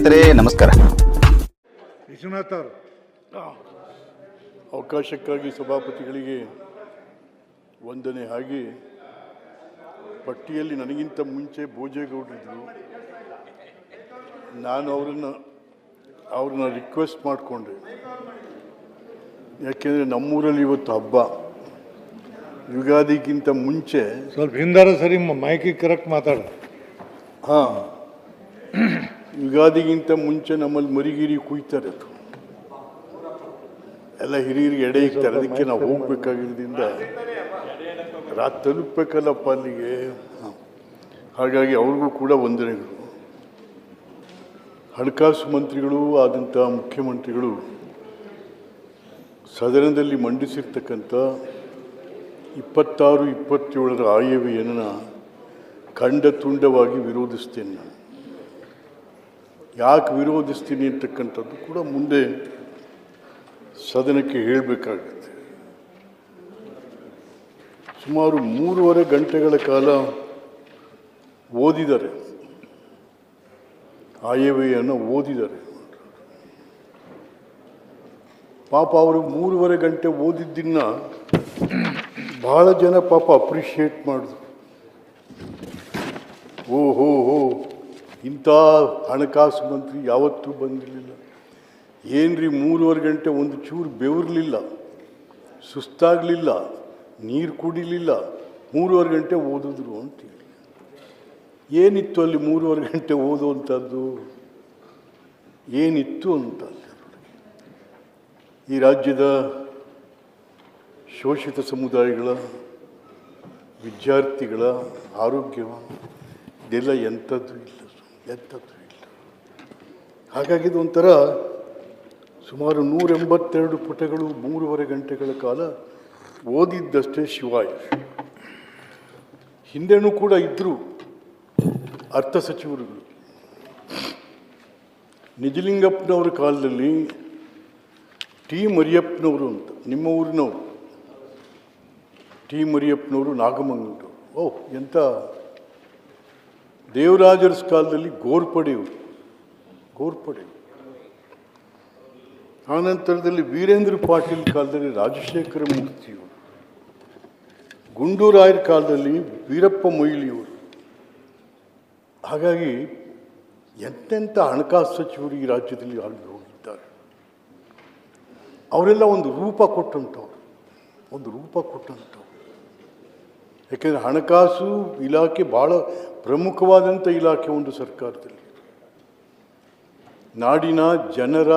ಸ್ನೇಹಿತರೆ ನಮಸ್ಕಾರ. ವಿಶ್ವನಾಥ್ ಅವರು ಅವಕಾಶಕ್ಕಾಗಿ ಸಭಾಪತಿಗಳಿಗೆ ವಂದನೆ. ಹಾಗೆ ಪಟ್ಟಿಯಲ್ಲಿ ನನಗಿಂತ ಮುಂಚೆ ಭೋಜೇಗೌಡರಿದ್ದರು. ನಾನು ಅವ್ರನ್ನ ರಿಕ್ವೆಸ್ಟ್ ಮಾಡಿಕೊಂಡೆ, ಯಾಕೆಂದರೆ ನಮ್ಮೂರಲ್ಲಿ ಇವತ್ತು ಹಬ್ಬ. ಯುಗಾದಿಗಿಂತ ಮುಂಚೆ ಸ್ವಲ್ಪ ಹಿಂದಾರ ಸರಿ ಮೈಕಿಗೆ ಕರೆಕ್ಟ್ ಮಾತಾಡ. ಹಾಂ, ಯುಗಾದಿಗಿಂತ ಮುಂಚೆ ನಮ್ಮಲ್ಲಿ ಮರಿಗಿರಿ ಕುಯ್ತಾರೆ, ಅದು ಎಲ್ಲ ಹಿರಿಯರಿಗೆ ಎಡೆ ಇಕ್ತಾರೆ. ಅದಕ್ಕೆ ನಾವು ಹೋಗ್ಬೇಕಾಗಿರೋದ್ರಿಂದ ರಾತ್ರಿ ತಲುಪಬೇಕಲ್ಲಪ್ಪ ಅಲ್ಲಿಗೆ. ಹಾಗಾಗಿ ಅವ್ರಿಗೂ ಕೂಡ ವಂದನೆಗಳು. ಹಣಕಾಸು ಮಂತ್ರಿಗಳು ಆದಂಥ ಮುಖ್ಯಮಂತ್ರಿಗಳು ಸದನದಲ್ಲಿ ಮಂಡಿಸಿರ್ತಕ್ಕಂಥ 26-27 ಆಯವ್ಯಯನ ಖಂಡತುಂಡವಾಗಿ ವಿರೋಧಿಸ್ತೇನೆ. ನಾನು ಯಾಕೆ ವಿರೋಧಿಸ್ತೀನಿ ಅಂತಕ್ಕಂಥದ್ದು ಕೂಡ ಮುಂದೆ ಸದನಕ್ಕೆ ಹೇಳಬೇಕಾಗುತ್ತೆ. ಸುಮಾರು 3.5 ಗಂಟೆಗಳ ಕಾಲ ಓದಿದ್ದಾರೆ, ಆಯವ್ಯಯನ ಓದಿದ್ದಾರೆ. ಪಾಪ ಅವರು 3.5 ಗಂಟೆ ಓದಿದ್ದನ್ನ ಭಾಳ ಜನ ಪಾಪ ಅಪ್ರಿಷಿಯೇಟ್ ಮಾಡಿದ್ರು. ಓಹೋ ಹೋ, ಇಂಥ ಹಣಕಾಸು ಮಂತ್ರಿ ಯಾವತ್ತೂ ಬಂದಿರಲಿಲ್ಲ. ಏನ್ರಿ 3.5 ಗಂಟೆ ಒಂದು ಚೂರು ಬೆವರಲಿಲ್ಲ, ಸುಸ್ತಾಗಲಿಲ್ಲ, ನೀರು ಕುಡಿಲಿಲ್ಲ, 3.5 ಗಂಟೆ ಓದಿದ್ರು ಅಂತೇಳಿ. ಏನಿತ್ತು ಅಲ್ಲಿ 3.5 ಗಂಟೆ ಓದುವಂಥದ್ದು? ಏನಿತ್ತು ಅಂತ ಈ ರಾಜ್ಯದ ಶೋಷಿತ ಸಮುದಾಯಗಳ ವಿದ್ಯಾರ್ಥಿಗಳ ಆರೋಗ್ಯ ಇದೆಲ್ಲ ಎಂಥದ್ದು ಇಲ್ಲ. ಹಾಗಾಗಿ ಇದು ಒಂಥರ ಸುಮಾರು 182 ಪುಟಗಳು 3.5 ಗಂಟೆಗಳ ಕಾಲ ಓದಿದ್ದಷ್ಟೇ ಶಿವಾಯುಷ್. ಹಿಂದೆನೂ ಕೂಡ ಇದ್ದರು ಅರ್ಥ ಸಚಿವರುಗಳು. ನಿಜಲಿಂಗಪ್ಪನವರ ಕಾಲದಲ್ಲಿ ಟಿ ಮರಿಯಪ್ಪನವರು ಅಂತ, ನಿಮ್ಮ ಊರಿನವರು, ಟಿ ಮರಿಯಪ್ಪನವರು ನಾಗಮಂಗಲದವರು. ಓಹ್, ಎಂಥ ದೇವರಾಜರ ಕಾಲದಲ್ಲಿ ಗೋರ್ಪಡೆಯವರು. ಆನಂತರದಲ್ಲಿ ವೀರೇಂದ್ರ ಪಾಟೀಲ್ ಕಾಲದಲ್ಲಿ ರಾಜಶೇಖರ ಮೂರ್ತಿಯವರು, ಗುಂಡೂರಾಯರ ಕಾಲದಲ್ಲಿ ವೀರಪ್ಪ ಮೊಯ್ಲಿಯವರು. ಹಾಗಾಗಿ ಎಂತೆಂಥ ಹಣಕಾಸು ಸಚಿವರು ಈ ರಾಜ್ಯದಲ್ಲಿ ಆಗಿ ಹೋಗಿದ್ದಾರೆ. ಅವರೆಲ್ಲ ಒಂದು ರೂಪ ಕೊಟ್ಟಂಥವ್ರು. ಯಾಕೆಂದರೆ ಹಣಕಾಸು ಇಲಾಖೆ ಭಾಳ ಪ್ರಮುಖವಾದಂಥ ಇಲಾಖೆ ಒಂದು ಸರ್ಕಾರದಲ್ಲಿ. ನಾಡಿನ ಜನರ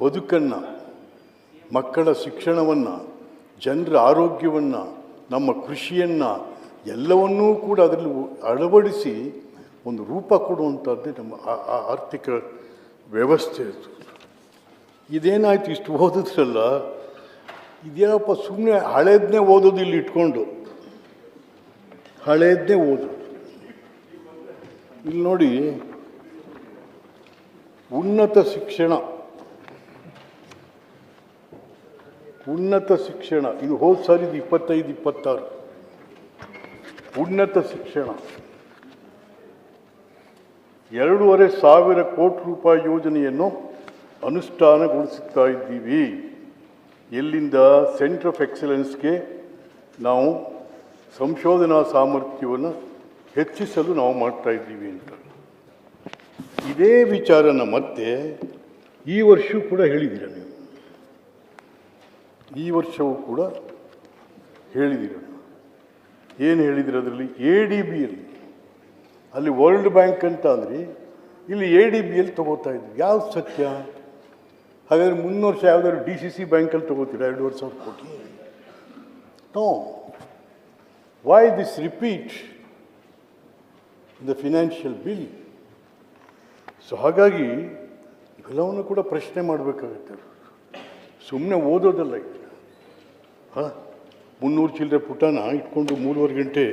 ಬದುಕನ್ನು, ಮಕ್ಕಳ ಶಿಕ್ಷಣವನ್ನು, ಜನರ ಆರೋಗ್ಯವನ್ನು, ನಮ್ಮ ಕೃಷಿಯನ್ನು ಎಲ್ಲವನ್ನೂ ಕೂಡ ಅದರಲ್ಲಿ ಅಳವಡಿಸಿ ಒಂದು ರೂಪ ಕೊಡುವಂಥದ್ದೇ ನಮ್ಮ ಆರ್ಥಿಕ ವ್ಯವಸ್ಥೆ. ಇದೇನಾಯ್ತು, ಇಷ್ಟು ಓದಿದ್ರಲ್ಲ, ಇದೇನಪ್ಪ ಸುಮ್ಮನೆ ಹಳೇದನ್ನೇ ಓದೋದು, ಇಲ್ಲಿ ಇಟ್ಕೊಂಡು ಹಳೇದನ್ನೇ ಓದೋದು. ಇಲ್ಲಿ ನೋಡಿ, ಉನ್ನತ ಶಿಕ್ಷಣ ಇದು ಹೋದ ಸಾರಿ 25-26. ಉನ್ನತ ಶಿಕ್ಷಣ 2,500 ಕೋಟಿ ರೂಪಾಯಿ ಯೋಜನೆಯನ್ನು ಅನುಷ್ಠಾನಗೊಳಿಸುತ್ತಾ ಇದ್ದೀವಿ. ಎಲ್ಲಿಂದ? ಸೆಂಟರ್ ಆಫ್ ಎಕ್ಸಲೆನ್ಸ್ಗೆ ನಾವು ಸಂಶೋಧನಾ ಸಾಮರ್ಥ್ಯವನ್ನು ಹೆಚ್ಚಿಸಲು ನಾವು ಮಾಡ್ತಾ ಇದ್ದೀವಿ ಅಂತ. ಇದೇ ವಿಚಾರನ ಮತ್ತೆ ಈ ವರ್ಷವೂ ಕೂಡ ಹೇಳಿದ್ದೀರ ನೀವು. ಈ ವರ್ಷವೂ ಕೂಡ ಹೇಳಿದ್ದೀರ. ಏನು ಹೇಳಿದಿರ ಅದರಲ್ಲಿ? ADBಯಲ್ಲಿ, ಅಲ್ಲಿ ವರ್ಲ್ಡ್ ಬ್ಯಾಂಕ್ ಅಂತ ಅಂದರೆ ಇಲ್ಲಿ ADBಯಲ್ಲಿ ತೊಗೋತಾ ಇದ್ವಿ. ಯಾವ್ದು ಸತ್ಯ? ಹಾಗಾದರೆ ಮುಂದಿನ ವರ್ಷ ಯಾವುದಾದ್ರು DCC ಬ್ಯಾಂಕಲ್ಲಿ ತೊಗೋತೀರಾ 2,500 ಕೋಟಿ? No. Why this repeat the financial bill? So ಹಾಗಾಗಿ ಇವೆಲ್ಲವನ್ನು ಕೂಡ ಪ್ರಶ್ನೆ ಮಾಡಬೇಕಾಗುತ್ತೆ. ಸುಮ್ಮನೆ ಓದೋದಲ್ಲ ಇದು. 300 ಚಿಲ್ಲರೆ ಪುಟನ ಇಟ್ಕೊಂಡು 3.5 ಗಂಟೆ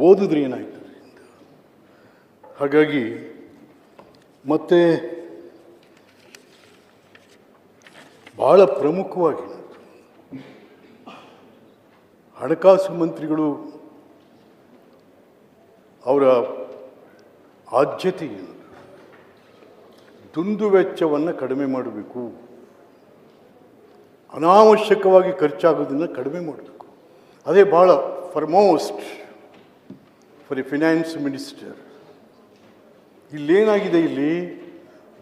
ಓದಿದ್ರೆ ಏನಾಯ್ತು? ಹಾಗಾಗಿ ಮತ್ತೆ ಭಾಳ ಪ್ರಮುಖವಾಗಿ ಹಣಕಾಸು ಮಂತ್ರಿಗಳು ಅವರ ಆದ್ಯತೆ ಏನು? ದುಂದು ವೆಚ್ಚವನ್ನು ಕಡಿಮೆ ಮಾಡಬೇಕು, ಅನಾವಶ್ಯಕವಾಗಿ ಖರ್ಚಾಗೋದನ್ನು ಕಡಿಮೆ ಮಾಡಬೇಕು. ಅದೇ ಭಾಳ foremost for a finance minister. ಇಲ್ಲೇನಾಗಿದೆ, ಇಲ್ಲಿ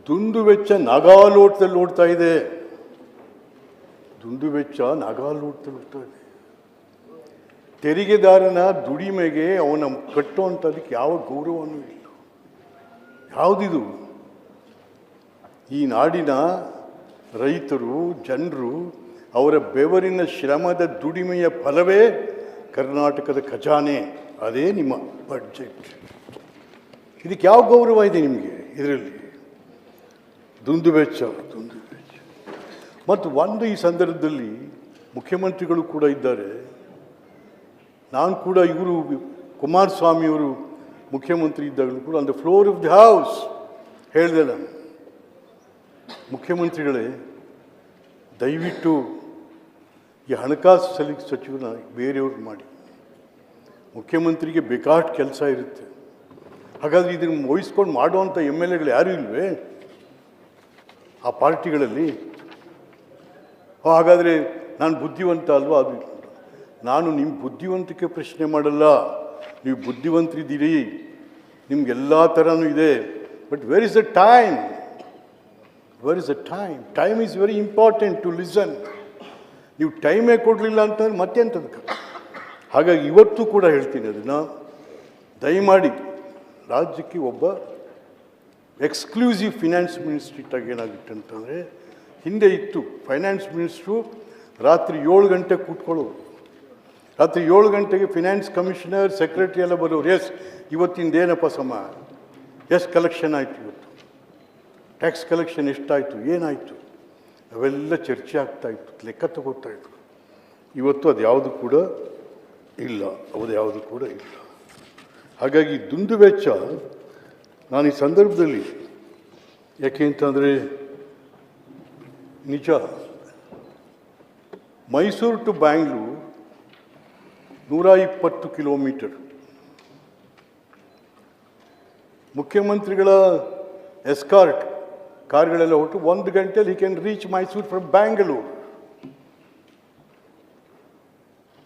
ದುಂದು ವೆಚ್ಚ ನಾಗಾಲೋಟದಲ್ಲಿ ಓಡ್ತಾ ಇದೆ. ದುಂದು ವೆಚ್ಚ ನಾಗಾಲೋಟದಲ್ಲಿ ಓಡ್ತಾ ಇದೆ. ತೆರಿಗೆದಾರನ ದುಡಿಮೆಗೆ ಅವನ ಕಟ್ಟುವಂಥದಕ್ಕೆ ಯಾವ ಗೌರವನೂ ಇಲ್ಲ. ಯಾವುದಿದು? ಈ ನಾಡಿನ ರೈತರು, ಜನರು, ಅವರ ಬೆವರಿನ ಶ್ರಮದ ದುಡಿಮೆಯ ಫಲವೇ ಕರ್ನಾಟಕದ ಖಜಾನೆ. ಅದೇ ನಿಮ್ಮ ಬಡ್ಜೆಟ್. ಇದಕ್ಕೆ ಯಾವ ಗೌರವ ಇದೆ ನಿಮಗೆ ಇದರಲ್ಲಿ? ದುಂದು ವೆಚ್ಚ. ಮತ್ತು ಒಂದು ಈ ಸಂದರ್ಭದಲ್ಲಿ ಮುಖ್ಯಮಂತ್ರಿಗಳು ಕೂಡ ಇದ್ದಾರೆ. ನಾನು ಕೂಡ ಇವರು ಕುಮಾರಸ್ವಾಮಿಯವರು ಮುಖ್ಯಮಂತ್ರಿ ಇದ್ದಾಗಲೂ ಕೂಡ on the floor of the house ಹೇಳಿದೆ ನಾನು, ಮುಖ್ಯಮಂತ್ರಿಗಳೇ ದಯವಿಟ್ಟು ಈ ಹಣಕಾಸು ಸಚಿವನ ಬೇರೆಯವ್ರು ಮಾಡಿ. ಮುಖ್ಯಮಂತ್ರಿಗೆ ಬೇಕಾಷ್ಟು ಕೆಲಸ ಇರುತ್ತೆ. ಹಾಗಾದರೆ ಇದನ್ನು ವಹಿಸ್ಕೊಂಡು ಮಾಡುವಂಥ MLAಗಳು ಯಾರೂ ಇಲ್ವೇ ಆ ಪಾರ್ಟಿಗಳಲ್ಲಿ? ಹಾಗಾದರೆ ನಾನು ಬುದ್ಧಿವಂತ ಅಲ್ವಾ? ಅದು ನಾನು ನಿಮ್ಮ ಬುದ್ಧಿವಂತಿಕೆ ಪ್ರಶ್ನೆ ಮಾಡಲ್ಲ. ನೀವು ಬುದ್ಧಿವಂತರಿದ್ದೀರಿ, ನಿಮಗೆಲ್ಲ ಥರನೂ ಇದೆ. But where is the time? Where is the time? Time is very important to listen. ನೀವು ಟೈಮೇ ಕೊಡಲಿಲ್ಲ ಅಂತಂದ್ರೆ ಮತ್ತೆಂಥದಕ್ಕೆ? ಹಾಗಾಗಿ ಇವತ್ತು ಕೂಡ ಹೇಳ್ತೀನಿ ಅದನ್ನು, ದಯಮಾಡಿ ರಾಜ್ಯಕ್ಕೆ ಒಬ್ಬ ಎಕ್ಸ್ಕ್ಲೂಸಿವ್ ಫಿನಾನ್ಸ್ ಮಿನಿಸ್ಟ್ರಿಟಾಗಿ ಏನಾಗುತ್ತೆ ಅಂತಂದರೆ, ಹಿಂದೆ ಇತ್ತು ಫೈನಾನ್ಸ್ ಮಿನಿಸ್ಟ್ರು ರಾತ್ರಿ 7 ಗಂಟೆ ಕೂತ್ಕೊಳ್ಳೋರು. ರಾತ್ರಿ 7 ಗಂಟೆಗೆ ಫಿನಾನ್ಸ್ ಕಮಿಷನರ್, ಸೆಕ್ರೆಟರಿ ಎಲ್ಲ ಬರೋರು. ಎಸ್ ಇವತ್ತಿಂದೇನಪ್ಪ ಸಮ, ಎಷ್ಟು ಕಲೆಕ್ಷನ್ ಆಯಿತು, ಇವತ್ತು ಟ್ಯಾಕ್ಸ್ ಕಲೆಕ್ಷನ್ ಎಷ್ಟಾಯಿತು, ಏನಾಯಿತು, ಅವೆಲ್ಲ ಚರ್ಚೆ ಆಗ್ತಾಯಿತ್ತು, ಲೆಕ್ಕ ತಗೋತಾಯಿದ್ರು. ಇವತ್ತು ಅದು ಯಾವುದು ಕೂಡ ಇಲ್ಲ, ಯಾವುದು ಕೂಡ ಇಲ್ಲ. ಹಾಗಾಗಿ ದುಂದು ವೆಚ್ಚ ನಾನು ಈ ಸಂದರ್ಭದಲ್ಲಿ ಯಾಕೆ ಅಂತಂದರೆ, ನಿಜ ಮೈಸೂರು ಟು ಬ್ಯಾಂಗ್ಳೂರು 120 ಕಿಲೋಮೀಟರ್. ಮುಖ್ಯಮಂತ್ರಿಗಳ ಎಸ್ಕಾರ್ಟ್ ಕಾರ್ಗಳೆಲ್ಲ ಹೊರಟು 1 ಗಂಟೆಯಲ್ಲಿ he can reach Mysuru from Bangalore.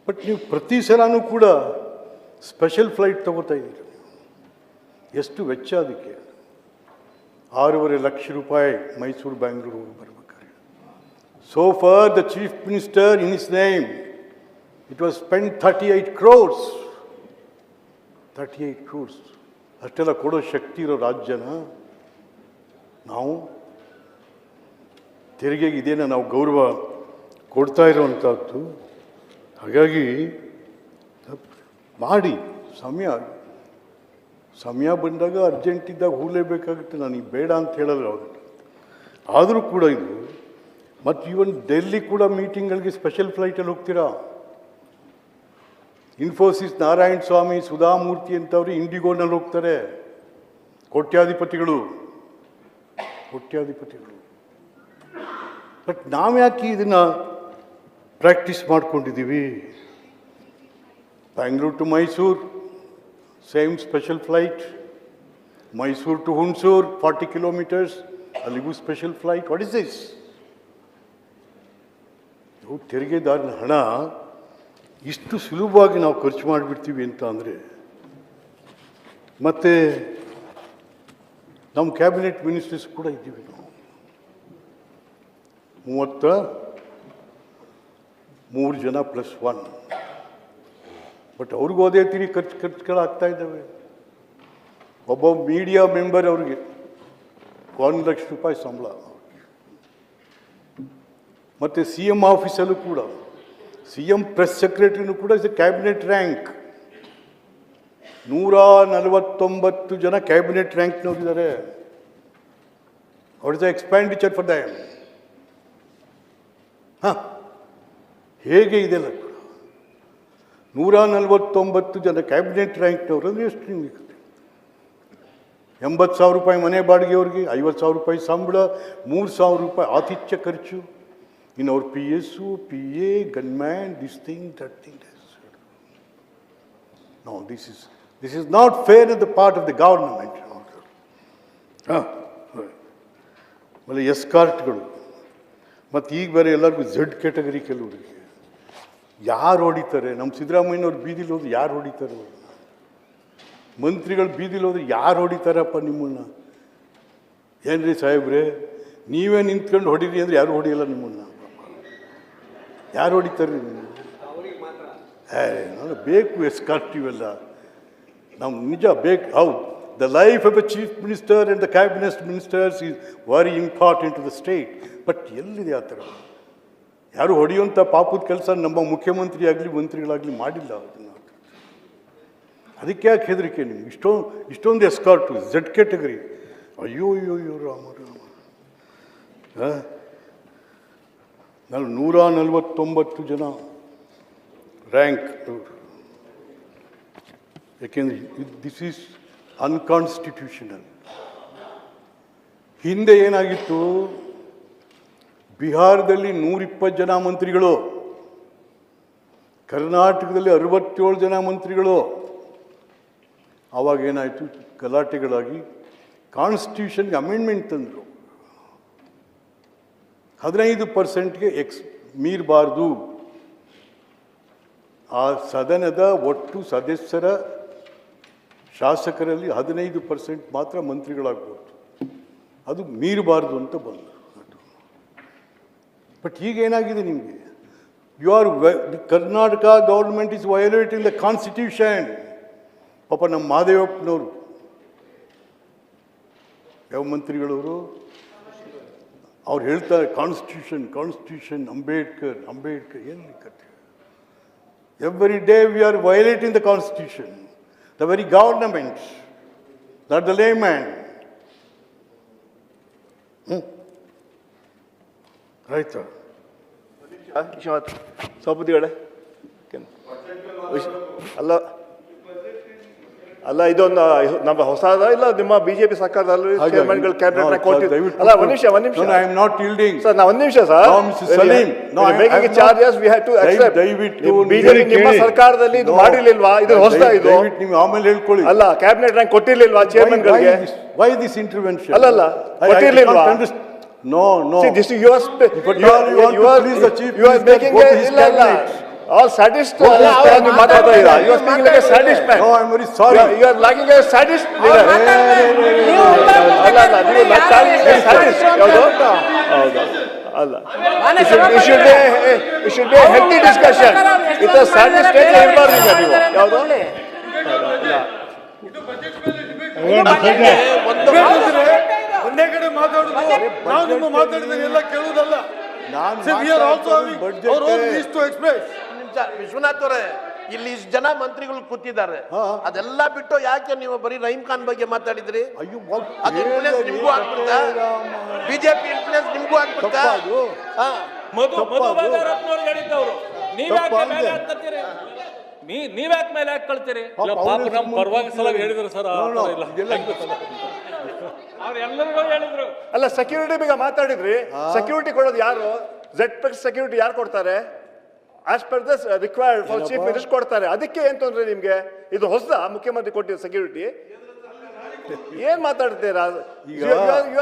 But ನೀವು ಪ್ರತಿ ಸಲನೂ ಕೂಡ ಸ್ಪೆಷಲ್ ಫ್ಲೈಟ್ ತಗೋತಾ ಇದ್ದೀರಿ. ಎಷ್ಟು ವೆಚ್ಚ ಅದಕ್ಕೆ? 6.5 ಲಕ್ಷ ರೂಪಾಯಿ ಮೈಸೂರು ಬ್ಯಾಂಗ್ಳೂರು ಹೋಗಿ ಬರ್ಬೇಕಾದ್ರೆ. So far the chief minister in his name, it was spent 38 crores. 38 crores. ಅಷ್ಟೆಲ್ಲ ಕೊಡೋ ಶಕ್ತಿ ಇರೋ ರಾಜ್ಯನ ನಾವು ತೆರಿಗೆಗೆ ಇದೇನ ನಾವು ಗೌರವ ಕೊಡ್ತಾ ಇರೋವಂಥದ್ದು. ಹಾಗಾಗಿ ಮಾಡಿ, ಸಮಯ ಬಂದಾಗ ಅರ್ಜೆಂಟ್ ಇದ್ದಾಗ ಹೋಗಲೇಬೇಕಾಗುತ್ತೆ. ನನಗೆ ಬೇಡ ಅಂತ ಹೇಳಲ್ಲ ಅವರು. ಆದರೂ ಕೂಡ ಇದು, ಮತ್ತು ಈವನ್ ಡೆಲ್ಲಿ ಕೂಡ ಮೀಟಿಂಗ್ಗಳಿಗೆ ಸ್ಪೆಷಲ್ ಫ್ಲೈಟಲ್ಲಿ ಹೋಗ್ತೀರಾ? ಇನ್ಫೋಸಿಸ್ ನಾರಾಯಣ ಸ್ವಾಮಿ, ಸುಧಾಮೂರ್ತಿ ಅಂತವ್ರು ಇಂಡಿಗೋನಲ್ಲಿ ಹೋಗ್ತಾರೆ. ಕೋಟ್ಯಾಧಿಪತಿಗಳು. ಬಟ್ ನಾವ್ಯಾಕೆ ಇದನ್ನು ಪ್ರಾಕ್ಟೀಸ್ ಮಾಡ್ಕೊಂಡಿದ್ದೀವಿ? Bangalore to Mysore same special flight, Mysore to Hunsur 40 kilometres, ಅಲ್ಲಿಗೂ special flight. What is this? ತೆರಿಗೆದಾರನ ಹಣ ಇಷ್ಟು ಸುಲಭವಾಗಿ ನಾವು ಖರ್ಚು ಮಾಡಿಬಿಡ್ತೀವಿ ಅಂತ ಅಂದರೆ, ಮತ್ತು ನಮ್ಮ ಕ್ಯಾಬಿನೆಟ್ ಮಿನಿಸ್ಟರ್ಸ್ ಕೂಡ ಇದ್ದೀವಿ ನಾವು 33 ಜನ +1. ಬಟ್ ಅವ್ರಿಗೂ ಅದೇ ತಿರಿ ಖರ್ಚುಗಳಾಗ್ತಾ ಇದ್ದಾವೆ. ಒಬ್ಬ ಮೀಡಿಯಾ ಮೆಂಬರ್ ಅವ್ರಿಗೆ 1 ಲಕ್ಷ ರೂಪಾಯಿ ಸಂಬಳ. ಮತ್ತು CM ಆಫೀಸಲ್ಲೂ ಕೂಡ CM ಪ್ರೆಸ್ ಸೆಕ್ರೆಟರಿನೂ ಕೂಡ ಇಸ್ ಎ ಕ್ಯಾಬಿನೆಟ್ ರ್ಯಾಂಕ್. 149 ಜನ ಕ್ಯಾಬಿನೆಟ್ ರ್ಯಾಂಕ್ನವರಿದ್ದಾರೆ. What is the expenditure for them? ಹೇಗೆ ಇದೆಲ್ಲ? 149 ಜನ ಕ್ಯಾಬಿನೆಟ್ ರ್ಯಾಂಕ್ನವರು ಅಂದರೆ ಎಷ್ಟು ನಿಮಗೆ? 80,000 ರೂಪಾಯಿ ಮನೆ ಬಾಡಿಗೆಯವ್ರಿಗೆ, 50,000 ರೂಪಾಯಿ ಸಂಬಳ, 3,000 ರೂಪಾಯಿ ಆತಿಥ್ಯ ಖರ್ಚು. In our PSU, PA, gunman, this thing, that thing. No, this is not fair on the part of the government. ಆಮೇಲೆ ಎಸ್ಕಾರ್ಟ್ಗಳು, ಮತ್ತು ಈಗ ಬೇರೆ ಎಲ್ಲರಿಗೂ ಝೆಡ್ ಕ್ಯಾಟಗರಿ ಕೆಲವರಿಗೆ. ಯಾರು ಹೊಡಿತಾರೆ? ನಮ್ಮ ಸಿದ್ದರಾಮಯ್ಯನವ್ರು ಬೀದಿಲಿ ಹೋದ್ರೆ ಯಾರು ಹೊಡಿತಾರೆ? ಮಂತ್ರಿಗಳು ಬೀದಿಲಿ ಹೋದ್ರೆ ಯಾರು ಹೊಡಿತಾರಪ್ಪ ನಿಮ್ಮನ್ನು? ಏನ್ರಿ ಸಾಹೇಬ್ರೆ, ನೀವೇ ನಿಂತ್ಕೊಂಡು ಹೊಡೀರಿ ಅಂದರೆ ಯಾರು ಹೊಡಿಯಲ್ಲ ನಿಮ್ಮನ್ನು. ಯಾರು ಹೊಡಿತಾರೆ ನಿಮ್ಮನ್ನು? ನಾನು ಬೇಕು ಎಸ್ಕಾರ್ಟ್ ಇವೆಲ್ಲ ನಮ್ಗೆ ನಿಜ ಬೇಕು. ಹೌದು, the life of a chief minister and the cabinet ministers is very important to the state. But ಎಲ್ಲಿದೆ ಆ ಥರ? ಯಾರು ಹೊಡೆಯುವಂಥ ಪಾಪದ ಕೆಲಸ ನಮ್ಮ ಮುಖ್ಯಮಂತ್ರಿ ಆಗಲಿ ಮಂತ್ರಿಗಳಾಗಲಿ ಮಾಡಿಲ್ಲ. ಅದನ್ನು ಅದಕ್ಕೆ ಯಾಕೆ ಹೆದರಿಕೆ ನಿಮ್ಗೆ? ಇಷ್ಟೊಂದು ಎಸ್ಕಾರ್ಟು ಝೆಡ್ ಕ್ಯಾಟಗರಿ. ಅಯ್ಯೋ ಅಯ್ಯೋ ಅಯ್ಯೋ ರಾಮ ರಾಮ. ನಾನು 149 ಜನ ರ್ಯಾಂಕ್. ಯಾಕೆಂದರೆ ದಿಸ್ ಈಸ್ ಅನ್ಕಾನ್ಸ್ಟಿಟ್ಯೂಷನಲ್. ಹಿಂದೆ ಏನಾಗಿತ್ತು? ಬಿಹಾರದಲ್ಲಿ 120 ಜನ ಮಂತ್ರಿಗಳು, ಕರ್ನಾಟಕದಲ್ಲಿ 67 ಜನ ಮಂತ್ರಿಗಳು. ಆವಾಗ ಏನಾಯಿತು? ಗಲಾಟೆಗಳಾಗಿ ಕಾನ್ಸ್ಟಿಟ್ಯೂಷನ್ಗೆ ಅಮೆಂಡ್ಮೆಂಟ್ ತಂದರು. 15%ಗೆ ಮೀರಬಾರ್ದು. ಆ ಸದನದ ಒಟ್ಟು ಸದಸ್ಯರ ಶಾಸಕರಲ್ಲಿ 15% ಮಾತ್ರ ಮಂತ್ರಿಗಳಾಗ್ಬೋದು, ಅದು ಮೀರಬಾರ್ದು ಅಂತ ಬಂದರು. ಬಟ್ ಈಗ ಏನಾಗಿದೆ ನಿಮಗೆ? Karnataka government is violating the constitution. ಪಾಪ ನಮ್ಮ ಮಹದೇವಪ್ಪನವರು, ಯಾವ ಮಂತ್ರಿಗಳವರು, ಅವ್ರು ಹೇಳ್ತಾರೆ ಕಾನ್ಸ್ಟಿಟ್ಯೂಷನ್ ಕಾನ್ಸ್ಟಿಟ್ಯೂಷನ್, ಅಂಬೇಡ್ಕರ್ ಅಂಬೇಡ್ಕರ್. ಎಲ್ಲಿ ಕತೆ? Every day we are violating the constitution, the very government, not the layman. ಆಯ್ತಾ? ಸಭಾಪತಿಗಳೇ, ಅಲ್ಲ ಇದೊಂದು ನಮ್ಮ ಹೊಸದ ಇಲ್ಲ ನಿಮ್ಮ ಬಿಜೆಪಿ ಸರ್ಕಾರದಲ್ಲಿ ಚೇರ್ಮನ್ಗಳು ಕ್ಯಾಬಿನೆಟ್ ಕೊಟ್ಟಿದ್ರು. ಅಲ್ಲ ಒಂದ್ ನಿಮಿಷ I am not yielding sir. ಒಂದ್ ನಿಮಿಷ sir. Saleem, making charges we have to accept. BJP ನಿಮ್ಮ ಸರ್ಕಾರದಲ್ಲಿ ಇದು ಮಾಡಿರ್ಲಿಲ್ವಾ? ಇದು ಹೊಸದ ಇದು. ನೀವು ಆಮೇಲೆ ಹೇಳ್ಕೊಳ್ಳಿ. ಅಲ್ಲ ಕ್ಯಾಬಿನೆಟ್ ರ್ಯಾಂಕ್ ಕೊಟ್ಟಿರ್ಲಿಲ್ವಾ ಚೇರ್ಮನ್ಗಳಿಗೆ? Why this intervention? ಅಲ್ಲ ಕೊಟ್ಟಿರ್ಲಿಲ್ವಾ? No. See, this you are making a all sadist. You are speaking like a sadist man. No, I'm very sorry. You are lacking a sadist leader. It should be a healthy discussion. It's a sadist stage. ಒಂದೇ ಕಡೆ ಮಾತಾಡುದು, ನಾವು ನಿಮ್ಮ ಮಾತಾಡಿದ್ರೆ ಎಲ್ಲ ಕೇಳುವುದಲ್ಲ. ವಿಶ್ವನಾಥ್ ಅವರೇ, ಇಲ್ಲಿ ಇಷ್ಟು ಜನ ಮಂತ್ರಿಗಳು ಕೂತಿದ್ದಾರೆ, ಅದೆಲ್ಲ ಬಿಟ್ಟು ಯಾಕೆ ನೀವು ಬರೀ ರಹೀಂ ಖಾನ್ ಬಗ್ಗೆ ಮಾತಾಡಿದ್ರಿ? ಅದು ಇನ್ಫ್ಲೂಯೆನ್ಸ್ ನಿಮ್ಗೂ ಆಗ್ಬಿಡ್ತಾ? ಬಿಜೆಪಿ ಇನ್ಫ್ಲೂಯೆನ್ಸ್ ನಿಮ್ಗೂ ಆಗ್ಬಿಡ್ತಾ? ನೀವ್ಯಾಕೆ ಮೇಲೆ ಯಾಕೆ ಕಳ್ತೀರಿ? ಪಾಪ ನಮ್ಮ ಪರವಾಗಿ ಸಲ ಹೇಳಿದ್ರು ಸರ್, ಅವ್ರೆಲ್ಲರಿಗೂ ಹೇಳಿದ್ರು. ಅಲ್ಲ ಸೆಕ್ಯೂರಿಟಿ ಬಗ್ಗೆ ಮಾತಾಡಿದ್ರಿ. ಸೆಕ್ಯೂರಿಟಿ ಕೊಡೋದು ಯಾರು? Z-Pack ಸೆಕ್ಯೂರಿಟಿ ಯಾರು ಕೊಡ್ತಾರೆ? As per this required for chief minister ಕೊಡ್ತಾರೆ. ಅದಕ್ಕೆ ಏನ್ ತೊಂದ್ರೆ ನಿಮ್ಗೆ? ಇದು ಹೊಸದ ಮುಖ್ಯಮಂತ್ರಿ ಕೊಟ್ಟಿರೋ ಸೆಕ್ಯೂರಿಟಿ? ಏನ್ ಮಾತಾಡ್ತೀರಾ? You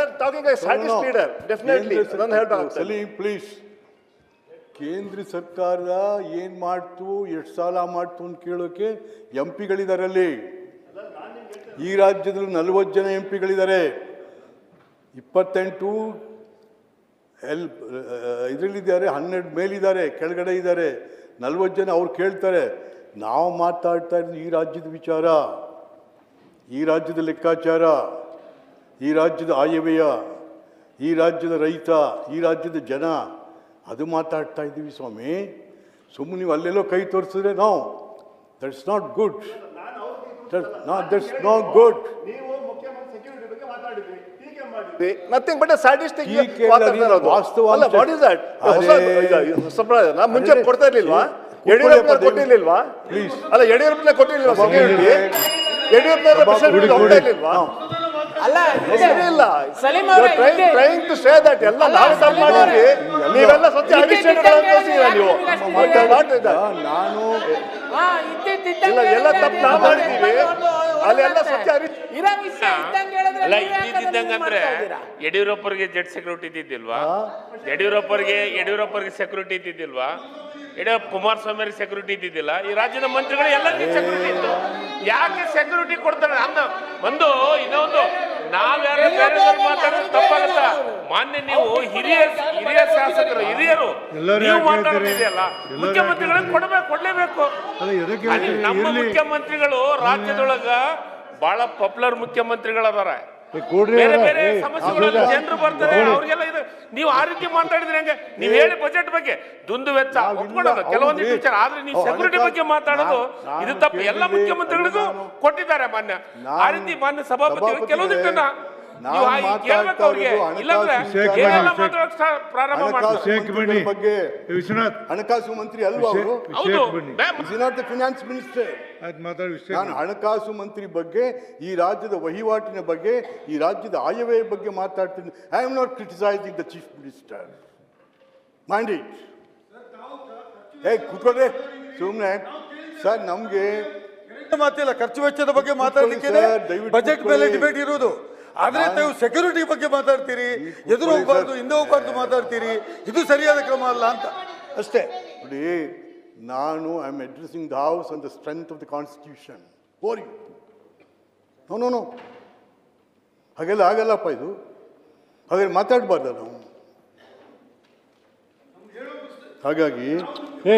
are talking a sadist leader. Definitely ನಾನು ಹೇಳ್ಬೇಕು. ಸಲೀಂ ಪ್ಲೀಸ್, ಕೇಂದ್ರ ಸರ್ಕಾರ ಏನ್ ಮಾಡ್ತು, ಎಷ್ಟು ಸಾಲ ಮಾಡ್ತು ಅಂತ ಕೇಳೋಕೆ MP ಗಳಿದಾರಲ್ಲಿ. ಈ ರಾಜ್ಯದಲ್ಲಿ 40 ಜನ MP ಗಳಿದ್ದಾರೆ, 28 ಇದರಲ್ಲಿದ್ದಾರೆ, 12 ಮೇಲಿದ್ದಾರೆ, ಕೆಳಗಡೆ ಇದ್ದಾರೆ, 40 ಜನ. ಅವ್ರು ಕೇಳ್ತಾರೆ. ನಾವು ಮಾತಾಡ್ತಾ ಇರೋದು ಈ ರಾಜ್ಯದ ವಿಚಾರ, ಈ ರಾಜ್ಯದ ಲೆಕ್ಕಾಚಾರ, ಈ ರಾಜ್ಯದ ಆಯವ್ಯಯ, ಈ ರಾಜ್ಯದ ರೈತ, ಈ ರಾಜ್ಯದ ಜನ, ಅದು ಮಾತಾಡ್ತಾ ಇದ್ದೀವಿ ಸ್ವಾಮಿ. ಸುಮ್ಮನೆ ನೀವು ಅಲ್ಲೆಲ್ಲೋ ಕೈ ತೋರಿಸಿದ್ರೆ ನಾವು that's not good. That's not good. Nothing but sadist ವಾಸ್ತವ. What is that? ಮುಂಚೆ ಕೊಡ್ತಾ ಇರ್ಲಿಲ್ವಾ? ಯಡಿಯೂರಪ್ಪನವ್ರು ಕೊಟ್ಟಿರ್ಲಿಲ್ವಾ? ಪ್ಲೀಸ್. ಅಲ್ಲ ಯಡಿಯೂರಪ್ಪನ ಕೊಟ್ಟಿರ್ಲಿಲ್ವಾ ಸೆಕ್ಯೂರಿಟಿ? ಯಡಿಯೂರಪ್ಪನವ್ರ ಇಲ್ವಾ? ಅಲ್ಲ ಇಲ್ಲ. ಟ್ರೈಂಗ್ ಟು ಸೇ ದಟ್ ಎಲ್ಲ ನಾವು ತಪ್ಪು ಮಾಡಿದ್ವಿ, ನೀವೆಲ್ಲ ಸತ್ಯ ಅಡಿಸ್ಟೇಟೆಡ್ ಅಂತ ತೋರಿಸಿದ್ದೀರಾ ನೀವು. ನಾನು ಇಲ್ಲ, ಎಲ್ಲ ತಪ್ಪು ನಾವು ಮಾಡಿದ್ದೀವಿ. ಅಲ್ಲೆಲ್ಲ ಸತ್ಯ ಇರೋ ವಿಷಯ ಇದ್ದಂಗೆ ಹೇಳಿದ್ರೆ ಅಲ್ಲ ನೀವ್ ಯಾಕೆ ಅದನ್ನ ಇದ್ದಿದ್ದಂಗೆ ಅಂದ್ರೆ ಮಾಡ್ತಾ ಇದ್ದೀರಾ? ಯಡಿಯೂರಪ್ಪರಿಗೆ ಜೆಡ್ ಸೆಕ್ಯೂರಿಟಿ ಇದ್ದಿದ್ದಿಲ್ವಾ? ಯಡಿಯೂರಪ್ಪರಿಗೆ ಸೆಕ್ಯೂರಿಟಿ ಇದ್ದಿದ್ದಿಲ್ವಾ? ಕುಮಾರಸ್ವಾಮಿ ಅವ್ರಿಗೆ ಸೆಕ್ಯೂರಿಟಿ ಇದ್ದಿದ್ದಿಲ್ಲ? ಈ ರಾಜ್ಯದ ಮಂತ್ರಿಗಳು ಎಲ್ಲರಿಗೂ ಸೆಕ್ಯೂರಿಟಿ ಇತ್ತು. ಯಾಕೆ ಸೆಕ್ಯೂರಿಟಿ ಕೊಡ್ತಾರೆ? ಒಂದು ಇನ್ನೊಂದು ನಾವ್ಯಾರು ಬೇರೆ ಮಾತಾಡೋದು ತಪ್ಪಾಗತ್ತ. ಮಾನ್ಯ ನೀವು ಹಿರಿಯ ಶಾಸಕರು ಹಿರಿಯರು ನೀವು ಮಾತಾಡ್ತಿದೆಯಲ್ಲ, ಮುಖ್ಯಮಂತ್ರಿಗಳಿಗೆ ಕೊಡ್ಲೇಬೇಕು. ಅಲ್ಲಿ ನಮ್ಮ ಮುಖ್ಯಮಂತ್ರಿಗಳು ರಾಜ್ಯದೊಳಗ ಬಹಳ ಪಾಪ್ಯುಲರ್ ಮುಖ್ಯಮಂತ್ರಿಗಳದಾರ. ಬೇರೆ ಬೇರೆ ಸಮಸ್ಯೆಗಳಲ್ಲಿ ಜನರು ಬರ್ತಾರೆ, ಅವ್ರಿಗೆಲ್ಲ ಇದು ನೀವು ಆ ರೀತಿ ಮಾತಾಡಿದ್ರೆ ಹೆಂಗೆ? ನೀವು ಹೇಳಿ ಬಜೆಟ್ ಬಗ್ಗೆ ದುಂದು ವೆಚ್ಚ ಒಪ್ಕೊಳ್ಳೋದು ಕೆಲವೊಂದಿಷ್ಟು ವಿಚಾರ, ಆದ್ರೆ ನೀವು ಸೆಕ್ಯೂರಿಟಿ ಬಗ್ಗೆ ಮಾತಾಡೋದು ಇದು ತಪ್ಪು. ಎಲ್ಲ ಮುಖ್ಯಮಂತ್ರಿಗಳಿಗೂ ಕೊಟ್ಟಿದ್ದಾರೆ ಮಾನ್ಯ. ಆ ರೀತಿ ಮಾನ್ಯ ಸಭಾಪತಿ ಕೆಲವೊಂದಿಷ್ಟನ್ನ ನೀವು ಕೇಳ್ಬೇಕು ಅವ್ರಿಗೆ, ಇಲ್ಲಾಂದ್ರೆ ಏನೆಲ್ಲ ಮಾತಾಡೋಕೆ ಪ್ರಾರಂಭ ಮಾಡ್ತಾರೆ. ಬಗ್ಗೆ ವಿಶ್ವನಾಥ್ ಹಣಕಾಸು ಮಂತ್ರಿ ಅಲ್ವಾ ಅವರು? ಹೌದು, ಫಿನಾನ್ಸ್ ಮಿನಿಸ್ಟರ್. ಆಯ್ತು ಮಾತಾಡಿ ವಿಷಯ. ನಾನು ಹಣಕಾಸು ಮಂತ್ರಿ ಬಗ್ಗೆ, ಈ ರಾಜ್ಯದ ವಹಿವಾಟಿನ ಬಗ್ಗೆ, ಈ ರಾಜ್ಯದ ಆಯವ್ಯಯ ಬಗ್ಗೆ ಮಾತಾಡ್ತೀನಿ. I am not criticising the chief minister. Mind it. ಕೂತ್ಕೊಳ್ರಿ ಸುಮ್ಮನೆ. ಸರ್ ನಮ್ಗೆ ಮಾತಿಲ್ಲ, ಖರ್ಚು ವೆಚ್ಚದ ಬಗ್ಗೆ ಮಾತಾಡಲಿಕ್ಕೆ ಬಜೆಟ್ ಮೇಲೆ ಡಿಬೇಟ್ ಇರುವುದು. ಆದ್ರೆ ನೀವು ಸೆಕ್ಯೂರಿಟಿ ಬಗ್ಗೆ ಮಾತಾಡ್ತೀರಿ, ಎದುರು ಹೋಗ್ಬಾರ್ದು ಹಿಂದೆ ಹೋಗ್ಬಾರ್ದು ಮಾತಾಡ್ತೀರಿ, ಇದು ಸರಿಯಾದ ಕ್ರಮ ಅಲ್ಲ ಅಂತ ಅಷ್ಟೇ. ನೋಡಿ, ನಾನು I am addressing the house on the strength of the constitution. For you. No ಹಾಗೆಲ್ಲ ಆಗಲ್ಲಪ್ಪ ಇದು. ಹಾಗೆ ಮಾತಾಡಬಾರ್ದ ನಾವು. ಹಾಗಾಗಿ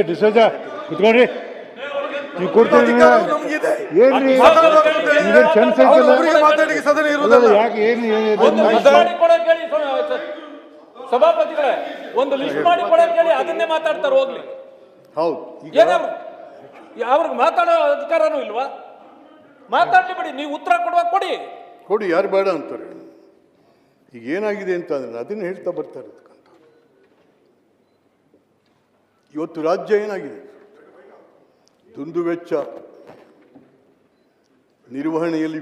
ಡಿಸೋಜ ಕುತ್ಕೊಳ್ರಿ. ನೀವು ಕೊಡ್ತೀರಿ ನಮಗಿದೆ ಏನ್ರಿ ಚಾನ್ಸ್ ಮಾತಾಡಿಗೆ ಸದನ ಇರುವುದಲ್ಲ. ಯಾಕೆ ಏನು ಒಂದು ಲಿಸ್ಟ್ ಮಾಡಿ ಕೊಡೋಕೆ ಹೇಳಿ ಸಭಾಪತಿಗಳೇ, ಒಂದು ಲಿಸ್ಟ್ ಮಾಡಿ ಕೊಡೋಕೆ ಹೇಳಿ, ಅದನ್ನೇ ಮಾತಾಡ್ತಾರೆ ಹೋಗ್ಲಿ. ಹೌದು. ಏನಾದ್ರು ಅವ್ರಿಗೆ ಮಾತಾಡೋ ಅಧಿಕಾರನೂ ಇಲ್ವಾ? ಮಾತಾಡ್ಲಿ ಬಿಡಿ, ನೀವು ಉತ್ತರ ಕೊಡುವಾಗ ಕೊಡಿ. ಯಾರು ಬೇಡ ಅಂತಾರೆ. ಈಗ ಏನಾಗಿದೆ ಅಂತ ಅಂದ್ರೆ ಅದನ್ನ ಹೇಳ್ತಾ ಬರ್ತಾ ಇರತಕ್ಕಂಥ ಇವತ್ತು ರಾಜ್ಯ ಏನಾಗಿದೆ? ದುಂದು ವೆಚ್ಚ, ನಿರ್ವಹಣೆಯಲ್ಲಿ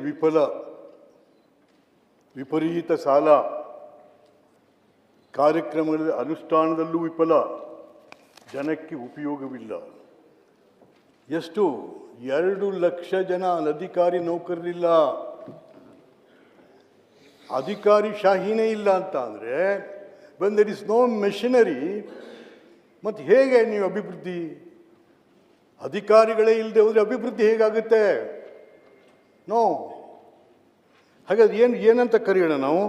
ವಿಪರೀತ ಸಾಲ, ಕಾರ್ಯಕ್ರಮಗಳ ಅನುಷ್ಠಾನದಲ್ಲೂ ವಿಫಲ, ಜನಕ್ಕೆ ಉಪಯೋಗವಿಲ್ಲ. ಎಷ್ಟು? 2 ಲಕ್ಷ ಜನ ಅಧಿಕಾರಿ ನೌಕರರಿಲ್ಲ. ಅಧಿಕಾರಿ ಶಾಹಿನೇ ಇಲ್ಲ ಅಂತ ಅಂದರೆ when there is no machinery, ಮತ್ತು ಹೇಗೆ ನೀವು ಅಭಿವೃದ್ಧಿ? ಅಧಿಕಾರಿಗಳೇ ಇಲ್ಲದೆ ಹೋದರೆ ಅಭಿವೃದ್ಧಿ ಹೇಗಾಗುತ್ತೆ? ನೋ. ಹಾಗಾದ್ರೆ ಏನಂತ ಕರೆಯೋಣ ನಾವು?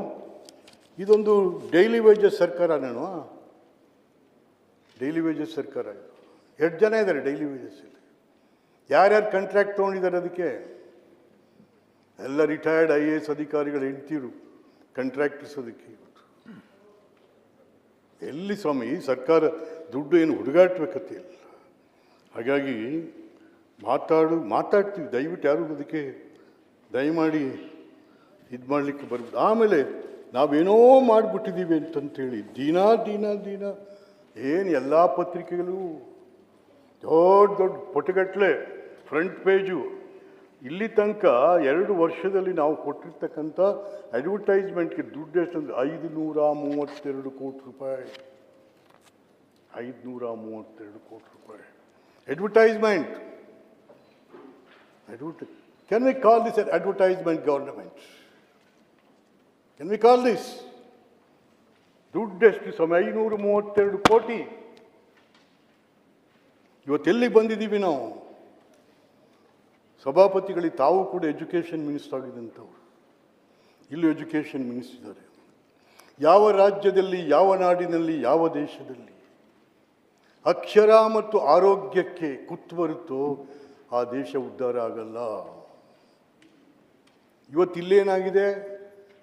ಇದೊಂದು ಡೈಲಿ ವೇಜಸ್ ಸರ್ಕಾರನೇನೋ? ಡೈಲಿ ವೇಜಸ್ ಸರ್ಕಾರ ಇದು. 2 ಜನ ಇದ್ದಾರೆ ಡೈಲಿ ವೇಜಸ್ ಇಲ್ಲಿ. ಯಾರ್ಯಾರು ಕಾಂಟ್ರಾಕ್ಟ್ ತೊಗೊಂಡಿದ್ದಾರೆ ಅದಕ್ಕೆ? ಎಲ್ಲ ರಿಟೈರ್ಡ್ IAS ಅಧಿಕಾರಿಗಳು ಹೆಂಡ್ತಿರು ಕಾಂಟ್ರಾಕ್ಟರ್ಸ್. ಅದಕ್ಕೆ ಎಲ್ಲಿ ಸ್ವಾಮಿ ಸರ್ಕಾರ ದುಡ್ಡು ಏನು ಹುಡುಗಾಟಬೇಕತ್ತೆ ಇಲ್ಲ. ಹಾಗಾಗಿ ಮಾತಾಡ್ತೀವಿ. ದಯವಿಟ್ಟು ಯಾರು ಅದಕ್ಕೆ ದಯಮಾಡಿ ಇದು ಮಾಡಲಿಕ್ಕೆ ಬರ್ಬೋದು. ಆಮೇಲೆ ನಾವೇನೋ ಮಾಡಿಬಿಟ್ಟಿದ್ದೀವಿ ಅಂತಂತೇಳಿ ದಿನ ಏನು ಎಲ್ಲ ಪತ್ರಿಕೆಗಳು ದೊಡ್ಡ ಪುಟಗಟ್ಟಲೆ ಫ್ರಂಟ್ ಪೇಜು. ಇಲ್ಲಿ ತನಕ 2 ವರ್ಷದಲ್ಲಿ ನಾವು ಕೊಟ್ಟಿರ್ತಕ್ಕಂಥ ಅಡ್ವರ್ಟೈಸ್ಮೆಂಟ್ಗೆ ದುಡ್ಡು ಎಷ್ಟಂದ್ರೆ 532 ಕೋಟಿ ರೂಪಾಯಿ. 532 ಕೋಟಿ ರೂಪಾಯಿ advertisement. Can we call this an advertisement government? Can we call this? ದುಡ್ಡೆಷ್ಟು ಸಮಯ? 532 ಕೋಟಿ. ಇವತ್ತೆಲ್ಲಿಗೆ ಬಂದಿದ್ದೀವಿ ನಾವು? ಸಭಾಪತಿಗಳಿಗೆ ತಾವು ಕೂಡ ಎಜುಕೇಷನ್ ಮಿನಿಸ್ಟರ್ ಆಗಿದ್ದಂಥವ್ರು, ಇಲ್ಲೂ ಎಜುಕೇಷನ್ ಮಿನಿಸ್ಟರ್ ಇದ್ದಾರೆ. ಯಾವ ರಾಜ್ಯದಲ್ಲಿ, ಯಾವ ನಾಡಿನಲ್ಲಿ, ಯಾವ ದೇಶದಲ್ಲಿ ಅಕ್ಷರ ಮತ್ತು ಆರೋಗ್ಯಕ್ಕೆ ಕುತ್ತು ಬರುತ್ತೋ ಆ ದೇಶ ಉದ್ಧಾರ ಆಗಲ್ಲ. ಇವತ್ತಿಲ್ಲೇನಾಗಿದೆ?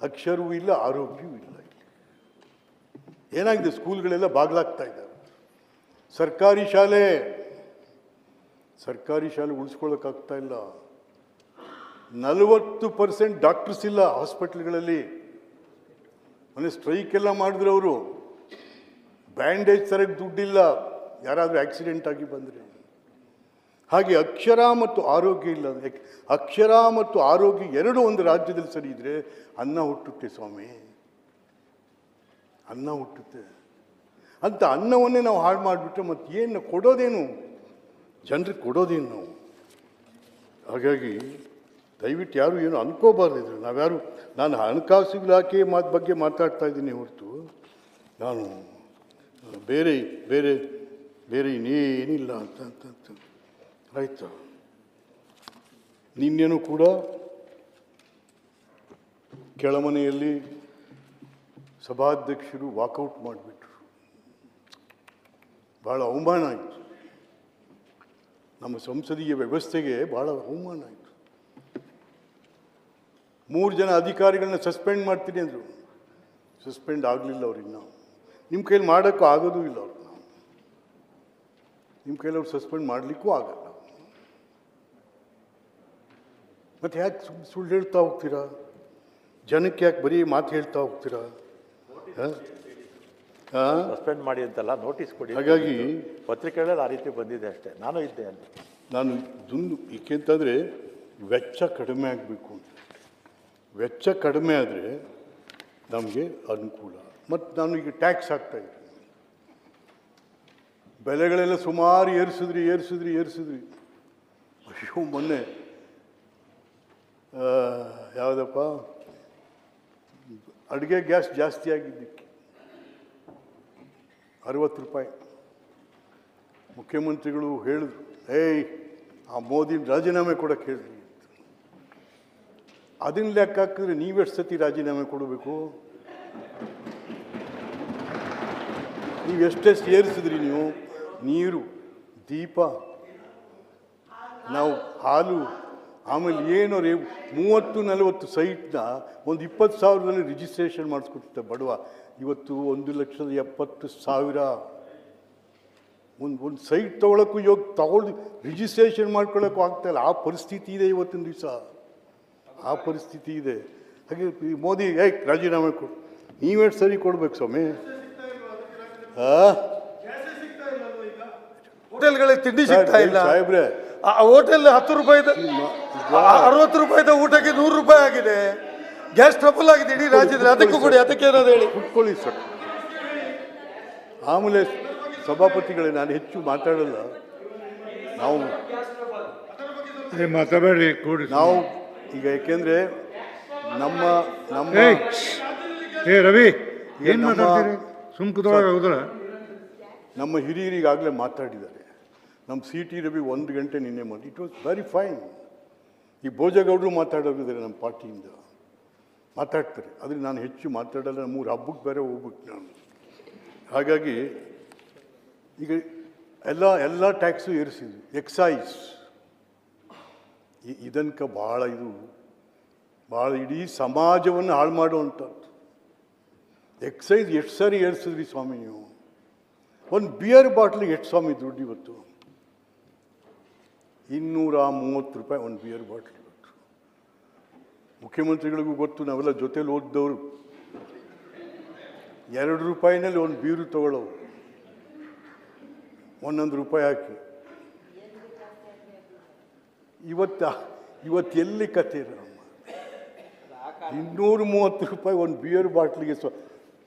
ಅಕ್ಷರವೂ ಇಲ್ಲ, ಆರೋಗ್ಯವೂ ಇಲ್ಲ. ಇಲ್ಲಿ ಏನಾಗಿದೆ? ಸ್ಕೂಲ್ಗಳೆಲ್ಲ ಬಾಗ್ಲಾಗ್ತಾ ಇದ್ದಾವೆ. ಸರ್ಕಾರಿ ಶಾಲೆ ಉಳಿಸ್ಕೊಳ್ಳೋಕ್ಕಾಗ್ತಾ ಇಲ್ಲ. 40% ಡಾಕ್ಟರ್ಸ್ ಇಲ್ಲ ಹಾಸ್ಪಿಟ್ಲ್ಗಳಲ್ಲಿ. ಮೊನ್ನೆ ಸ್ಟ್ರೈಕ್ ಎಲ್ಲ ಮಾಡಿದ್ರು ಅವರು. ಬ್ಯಾಂಡೇಜ್ ತರಕ್ಕೆ ದುಡ್ಡಿಲ್ಲ ಯಾರಾದರೂ ಆಕ್ಸಿಡೆಂಟ್ ಆಗಿ ಬಂದರೆ. ಹಾಗೆ ಅಕ್ಷರ ಮತ್ತು ಆರೋಗ್ಯ ಇಲ್ಲ. ಅಕ್ಷರ ಮತ್ತು ಆರೋಗ್ಯ ಎರಡೂ ಒಂದು ರಾಜ್ಯದಲ್ಲಿ ಸರಿ ಇದ್ರೆ ಅನ್ನ ಹುಟ್ಟುತ್ತೆ ಸ್ವಾಮಿ, ಅನ್ನ ಹುಟ್ಟುತ್ತೆ. ಅಂತ ಅನ್ನವನ್ನೇ ನಾವು ಹಾಳು ಮಾಡಿಬಿಟ್ರೆ ಮತ್ತೆ ಏನು ಕೊಡೋದೇನು? ಜನರಿಗೆ ಕೊಡೋದೇನು ನಾವು? ಹಾಗಾಗಿ ದಯವಿಟ್ಟು ಯಾರು ಏನು ಅನ್ಕೋಬಾರ್ದು ಇದ್ರು. ನಾನು ಹಣಕಾಸು ಇಲಾಖೆ ಬಗ್ಗೆ ಮಾತಾಡ್ತಾ ಇದ್ದೀನಿ ಹೊರತು ನಾನು ಬೇರೆ ಬೇರೆ ಬೇರೆ ಇನ್ನೇನಿಲ್ಲ ಅಂತ ಆಯ್ತಾ. ನಿನ್ನೆನೂ ಕೂಡ ಕೆಳಮನೆಯಲ್ಲಿ ಸಭಾಧ್ಯಕ್ಷರು ವಾಕೌಟ್ ಮಾಡಿಬಿಟ್ರು. ಭಾಳ ಅವಮಾನ ಆಯಿತು. ನಮ್ಮ ಸಂಸದೀಯ ವ್ಯವಸ್ಥೆಗೆ ಭಾಳ ಅವಮಾನ ಆಯಿತು. 3 ಜನ ಅಧಿಕಾರಿಗಳನ್ನ ಸಸ್ಪೆಂಡ್ ಮಾಡ್ತೀನಿ ಅಂದರು. ಸಸ್ಪೆಂಡ್ ಆಗಲಿಲ್ಲ ಅವ್ರಿಗೆ. ನಾವು ನಿಮ್ಮ ಕೈಲಿ ಮಾಡೋಕ್ಕೂ ಆಗೋದೂ ಇಲ್ಲ ಅವ್ರು. ನಿಮ್ಮ ಕೈಲಿ ಅವ್ರು ಸಸ್ಪೆಂಡ್ ಮಾಡಲಿಕ್ಕೂ ಆಗಲ್ಲ. ಮತ್ತು ಯಾಕೆ ಸುಳ್ಳು ಹೇಳ್ತಾ ಹೋಗ್ತೀರಾ? ಜನಕ್ಕೆ ಯಾಕೆ ಬರೀ ಮಾತು ಹೇಳ್ತಾ ಹೋಗ್ತೀರಾ? ಸಸ್ಪೆಂಡ್ ಮಾಡಿ ಅಂತೆಲ್ಲ ನೋಟಿಸ್ ಕೊಡಿ. ಹಾಗಾಗಿ ಪತ್ರಿಕೆಗಳಲ್ಲಿ ಆ ರೀತಿ ಬಂದಿದೆ ಅಷ್ಟೇ. ನಾನು ಇದ್ದೆ ಅಲ್ಲಿ. ನಾನು ದುಂದು ಏಕೆಂತಂದರೆ ವೆಚ್ಚ ಕಡಿಮೆ ಆಗಬೇಕು ಅಂತ. ವೆಚ್ಚ ಕಡಿಮೆ ಆದರೆ ನಮಗೆ ಅನುಕೂಲ. ಮತ್ತು ನಾನು ಈಗ ಟ್ಯಾಕ್ಸ್ ಹಾಕ್ತಾಯಿದ್ದೀನಿ. ಬೆಲೆಗಳೆಲ್ಲ ಸುಮಾರು ಏರಿಸಿದ್ರಿ. ಅಯ್ಯೋ, ಮೊನ್ನೆ ಯಾವುದಪ್ಪ ಅಡುಗೆ ಗ್ಯಾಸ್ ಜಾಸ್ತಿ ಆಗಿದ್ದಕ್ಕೆ 60 ರೂಪಾಯಿ. ಮುಖ್ಯಮಂತ್ರಿಗಳು ಹೇಳಿದ್ರು, ಆ ಮೋದಿ ರಾಜೀನಾಮೆ ಕೊಡೋಕ್ಕೆ ಹೇಳಿದ್ರಿ. ಅದನ್ನ ಲೆಕ್ಕ ಹಾಕಿದ್ರೆ ನೀವೆಷ್ಟು ಸತಿ ರಾಜೀನಾಮೆ ಕೊಡಬೇಕು? ನೀವು ಎಷ್ಟೆಷ್ಟು ಏರಿಸಿದ್ರಿ ನೀವು? ನೀರು, ದೀಪ, ನಾವು ಹಾಲು, ಆಮೇಲೆ ಏನೋ 30-40 ಸೈಟ್ನ ಒಂದು 20,000ದಲ್ಲಿ ರಿಜಿಸ್ಟ್ರೇಷನ್ ಮಾಡಿಸ್ಕೊಡ್ತಿದ್ದ ಬಡವ. ಇವತ್ತು 1,70,000. ಒಂದು ಸೈಟ್ ತೊಗೊಳಕ್ಕೂ ತಗೊಳ್ದು ರಿಜಿಸ್ಟ್ರೇಷನ್ ಮಾಡ್ಕೊಳ್ಳೋಕ್ಕೂ ಆಗ್ತಾಯಿಲ್ಲ. ಆ ಪರಿಸ್ಥಿತಿ ಇದೆ ಇವತ್ತಿನ ದಿವಸ. ಆ ಪರಿಸ್ಥಿತಿ ಇದೆ. ಹಾಗೆ ಮೋದಿ ರಾಜೀನಾಮೆ ಕೊಡು. ನೀವೆಷ್ಟು ಸರಿ ಕೊಡ್ಬೇಕು ಸ್ವಾಮಿ? ಹೋಟೆಲ್ಗಳಿಗೆ ತಿಂಡಿ ಸಿಗ್ತಾ ಇಲ್ಲ ಸಾಹೇಬ್ರೆ. ಹೋಟೆಲ್ 10 ರೂಪಾಯಿದ 60 ರೂಪಾಯಿದ ಊಟಕ್ಕೆ 100 ರೂಪಾಯಿ ಆಗಿದೆ. ಗ್ಯಾಸ್ ಟ್ರಬಲ್ ಆಗಿದೆ ಇಡೀ ರಾಜ್ಯದಲ್ಲಿ. ಅದಕ್ಕೂ ಕೂಡ ಅದಕ್ಕೆ ಏನಾದ್ರು ಹೇಳಿ. ಕುತ್ಕೊಳ್ಳಿ ಸರ್. ಆಮೇಲೆ ಸಭಾಪತಿಗಳೇ, ನಾನು ಹೆಚ್ಚು ಮಾತಾಡಲ್ಲ. ನಾವು ಮಾತಾಡಬೇಡಿ ಕೊಡಿ. ನಾವು ಈಗ ಯಾಕೆಂದ್ರೆ ನಮ್ಮ ರವಿ ಏನು ಮಾತಾಡ್ತೀರಿ? ಸುಮ್ಕುದೊಳಗೆ ಹೌದಲ್ಲ. ನಮ್ಮ ಹಿರಿಯರಿಗಾಗಲೇ ಮಾತಾಡಿದ್ದಾರೆ. ನಮ್ಮ CT ರವಿ 1 ಗಂಟೆ ನಿನ್ನೆ ಮಾಡಿ. It was very fine. ಈ ಭೋಜಗೌಡರು ಮಾತಾಡೋರಿದ್ದಾರೆ, ನಮ್ಮ ಪಾರ್ಟಿಯಿಂದ ಮಾತಾಡ್ತಾರೆ. ಆದರೆ ನಾನು ಹೆಚ್ಚು ಮಾತಾಡಲ್ಲ. 3 ಹಬ್ಬಕ್ಕೆ ಬೇರೆ ಹೋಗ್ಬಿಟ್ಟು ನಾನು. ಹಾಗಾಗಿ ಈಗ ಎಲ್ಲ ಟ್ಯಾಕ್ಸು ಏರಿಸಿದ್ವಿ. ಎಕ್ಸೈಸ್ ಇದನ್ಕ ಭಾಳ ಇಡೀ ಸಮಾಜವನ್ನು ಹಾಳು ಮಾಡುವಂಥದ್ದು. ಎಕ್ಸೈಸ್ ಎಷ್ಟು ಸಾರಿ ಏರಿಸಿದ್ರಿ ಸ್ವಾಮಿ ನೀವು? ಒಂದು ಬಿಯರ್ ಬಾಟ್ಲಿಗೆ ಎಷ್ಟು ಸ್ವಾಮಿ ದುಡ್ಡು ಇವತ್ತು? 230 ರೂಪಾಯಿ ಒಂದು ಬಿಯರ್ ಬಾಟ್ಲ್ ಇವತ್ತು. ಮುಖ್ಯಮಂತ್ರಿಗಳಿಗೂ ಗೊತ್ತು, ನಾವೆಲ್ಲ ಜೊತೆಲಿ ಓದಿದವರು. 2 ರೂಪಾಯಿನಲ್ಲಿ ಒಂದು ಬೀರು ತಗೊಳ್ಳೋವು, 1 ರೂಪಾಯಿ ಹಾಕಿ. ಇವತ್ತು ಎಲ್ಲಿ ಕತೆ ಇದೆ ನಮ್ಮ? 230 ರೂಪಾಯಿ ಒಂದು ಬಿಯರ್ ಬಾಟ್ಲಿಗೆ.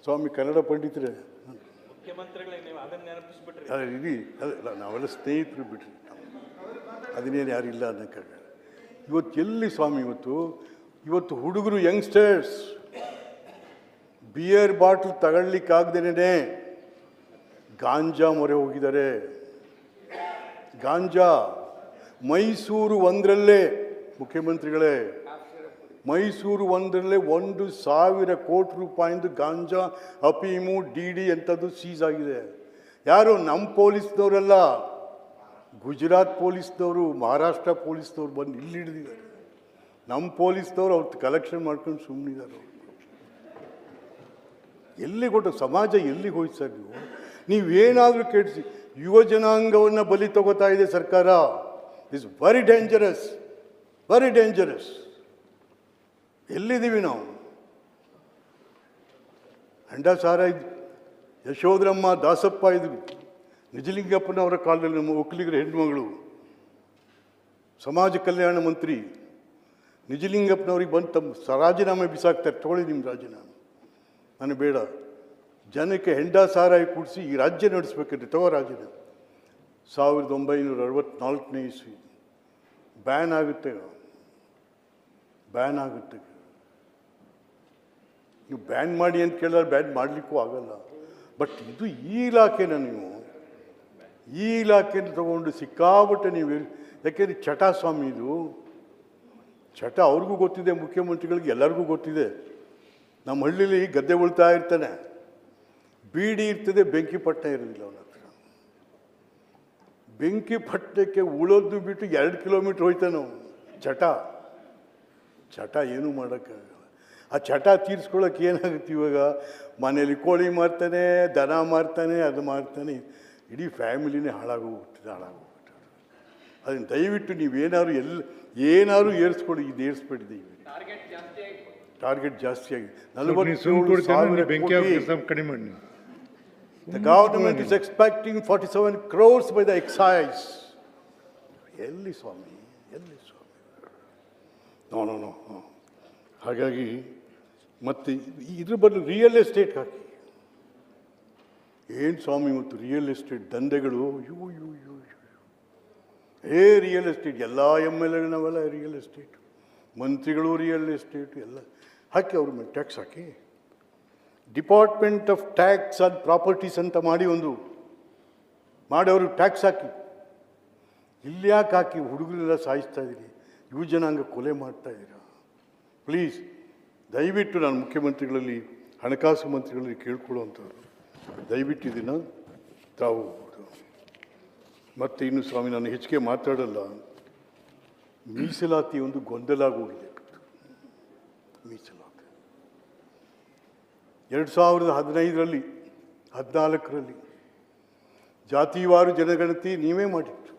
ಸ್ವಾಮಿ ಕನ್ನಡ ಪಂಡಿತರೇ, ಅಲ್ಲ ನಾವೆಲ್ಲ ಸ್ನೇಹಿತರು ಬಿಟ್ರಿ, ಅದನ್ನೇನು ಯಾರಿಲ್ಲ ಅನ್ನೋಕ್ಕಾಗ. ಇವತ್ತು ಎಲ್ಲಿ ಸ್ವಾಮಿ? ಇವತ್ತು ಹುಡುಗರು, ಯಂಗ್ಸ್ಟರ್ಸ್ ಬಿಯರ್ ಬಾಟ್ಲ್ ತಗೊಳ್ಲಿಕ್ಕಾಗ್ದೇನೆ ಗಾಂಜಾ ಮೊರೆ ಹೋಗಿದ್ದಾರೆ. ಗಾಂಜಾ ಮೈಸೂರು 1ರಲ್ಲೇ, ಮುಖ್ಯಮಂತ್ರಿಗಳೇ, ಮೈಸೂರು 1ರಲ್ಲೇ 1,000 ಕೋಟಿ ರೂಪಾಯಿಂದು ಗಾಂಜಾ, ಅಫೀಮು, DD ಎಂಥದ್ದು ಸೀಸ್ ಆಗಿದೆ. ಯಾರು? ನಮ್ಮ ಪೊಲೀಸ್ನವರಲ್ಲ, ಗುಜರಾತ್ ಪೊಲೀಸ್ನವರು, ಮಹಾರಾಷ್ಟ್ರ ಪೊಲೀಸ್ನವ್ರು ಬಂದು ಇಲ್ಲಿ ಹಿಡಿದಿದ್ದಾರೆ. ನಮ್ಮ ಪೊಲೀಸ್ನವ್ರು ಅವ್ರು ಕಲೆಕ್ಷನ್ ಮಾಡ್ಕೊಂಡು ಸುಮ್ಮನಿದ್ದಾರೆ. ಎಲ್ಲಿ ಕೊಟ್ಟು ಸಮಾಜ ಎಲ್ಲಿಗೆ ಹೋಯ್ತು ಸರ್? ನೀವೇನಾದರೂ ಕೆಡಿಸಿ ಯುವ ಜನಾಂಗವನ್ನು ಬಲಿ ತಗೋತಾ ಇದೆ ಸರ್ಕಾರ. It's very dangerous, very dangerous. ಎಲ್ಲಿದ್ದೀವಿ ನಾವು? ಹೆಂಡ ಸಾರ ಇದ್ದು, ಯಶೋಧರಮ್ಮ, ದಾಸಪ್ಪ ಇದ್ರು, ನಿಜಲಿಂಗಪ್ಪನವರ ಕಾಲದಲ್ಲಿ ನಮ್ಮ ಒಕ್ಕಲಿಗರ ಹೆಣ್ಮಗಳು, ಸಮಾಜ ಕಲ್ಯಾಣ ಮಂತ್ರಿ ನಿಜಲಿಂಗಪ್ಪನವ್ರಿಗೆ ಬಂದು ತಮ್ಮ ರಾಜೀನಾಮೆ ಬಿಸಾಕ್ತಾರೆ. ತಗೊಳ್ಳಿ ನಿಮ್ಮ ರಾಜೀನಾಮೆ, ನನಗೆ ಬೇಡ. ಜನಕ್ಕೆ ಹೆಂಡ ಸಾರಾಯಿ ಕುಡಿಸಿ ಈ ರಾಜ್ಯ ನಡೆಸ್ಬೇಕಂದ್ರೆ ತಗೋ ರಾಜೀನಾಮೆ. 1964 ಇಸ್ವಿ ಬ್ಯಾನ್ ಆಗುತ್ತೆ. ಬ್ಯಾನ್ ಆಗುತ್ತೆ. ನೀವು ಬ್ಯಾನ್ ಮಾಡಿ ಅಂತ ಕೇಳಿದ್ರೆ ಬ್ಯಾನ್ ಮಾಡಲಿಕ್ಕೂ ಆಗಲ್ಲ. ಬಟ್ ಇದು ಈ ಇಲಾಖೆನ ನೀವು ಈ ಇಲಾಖೆನ ತಗೊಂಡು ಸಿಕ್ಕಾಬಿಟ್ಟೆ ನೀವು, ಯಾಕೆಂದರೆ ಚಟ ಸ್ವಾಮಿ ಇದು ಚಟ. ಅವ್ರಿಗೂ ಗೊತ್ತಿದೆ, ಮುಖ್ಯಮಂತ್ರಿಗಳಿಗೆ ಎಲ್ಲರಿಗೂ ಗೊತ್ತಿದೆ. ನಮ್ಮ ಹಳ್ಳಿಲಿ ಗದ್ದೆ ಉಳ್ತಾ ಇರ್ತಾನೆ, ಬೀಡಿ ಇರ್ತದೆ, ಬೆಂಕಿ ಪಟ್ಟಣ ಇರೋದಿಲ್ಲ ಅವನ ಹತ್ರ. ಬೆಂಕಿ ಪಟ್ಟಣಕ್ಕೆ ಉಳೋದು ಬಿಟ್ಟು 2 ಕಿಲೋಮೀಟ್ರ್ ಹೋಯ್ತಾನೆ ಅವನು. ಚಟ ಏನೂ ಮಾಡೋಕ್ಕಾಗಲ್ಲ. ಆ ಚಟ ತೀರಿಸ್ಕೊಳ್ಳೋಕೆ ಏನಾಗುತ್ತೆ ಇವಾಗ? ಮನೇಲಿ ಕೋಳಿ ಮಾರ್ತಾನೆ, ದನ ಮಾರ್ತಾನೆ, ಅದು ಮಾರ್ತಾನೆ, ಇಡೀ ಫ್ಯಾಮಿಲಿನೇ ಹಾಳಾಗೋಗ್ಬಿಟ್ಟಿದೆ. ಅದನ್ನು ದಯವಿಟ್ಟು ನೀವೇನಾದ್ರು ಏನಾದ್ರು ಏರಿಸ್ಕೊಡಿ, ಇದು ಏರಿಸ್ಬಿಟ್ಟಿದೆ. ಟಾರ್ಗೆಟ್ ಜಾಸ್ತಿ ಆಗಿದೆ. 47,000 ಬೆಂಕಿ ಕೋಟಿ. ಕಡಿಮೆ ಮಾಡಿ. The government is expecting 47 crores by the excise. ಎಲ್ಲಿ ಸ್ವಾಮಿ, ಎಲ್ಲಿ ಸ್ವಾಮಿ? ನೋ. ಹಾಗಾಗಿ ಮತ್ತೆ ಇದ್ರ ಬದಲು ರಿಯಲ್ ಎಸ್ಟೇಟ್ ಹಾಕಿ. ಏನು ಸ್ವಾಮಿ ಇವತ್ತು ರಿಯಲ್ ಎಸ್ಟೇಟ್ ದಂಧೆಗಳು, ರಿಯಲ್ ಎಸ್ಟೇಟ್ ಎಲ್ಲ MLA ನಾವೆಲ್ಲ ರಿಯಲ್ ಎಸ್ಟೇಟ್, ಮಂತ್ರಿಗಳು ರಿಯಲ್ ಎಸ್ಟೇಟ್ ಎಲ್ಲ ಹಾಕಿ ಅವ್ರ ಮೇಲೆ tax hockey. Department of tax on properties ಅಂತ ಮಾಡಿ ಅವ್ರಿಗೆ ಟ್ಯಾಕ್ಸ್ ಹಾಕಿ. ಇಲ್ಲಿ ಯಾಕೆ ಹಾಕಿ ಹುಡುಗರೆಲ್ಲ ಸಾಯಿಸ್ತಾ ಇದ್ದೀರಿ, ಯುವ ಜನಾಂಗ ಕೊಲೆ ಮಾಡ್ತಾ ಇದ್ದೀರಾ? ಪ್ಲೀಸ್ ದಯವಿಟ್ಟು ನಾನು ಮುಖ್ಯಮಂತ್ರಿಗಳಲ್ಲಿ, ಹಣಕಾಸು ಮಂತ್ರಿಗಳಲ್ಲಿ ಕೇಳ್ಕೊಳ್ಳುವಂಥವ್ರು, ದಯವಿಟ್ಟು ಇದನ್ನು ತಾವು. ಮತ್ತು ಇನ್ನು ಸ್ವಾಮಿ ನಾನು ಹೆಚ್ಚಿಗೆ ಮಾತಾಡಲ್ಲ. ಮೀಸಲಾತಿ ಒಂದು ಗೊಂದಲ ಆಗೋಗಿದೆ. ಮೀಸಲಾತಿ 2015ರಲ್ಲಿ 14ರಲ್ಲಿ ಜಾತಿವಾರು ಜನಗಣತಿ ನೀವೇ ಮಾಡಿತ್ತು.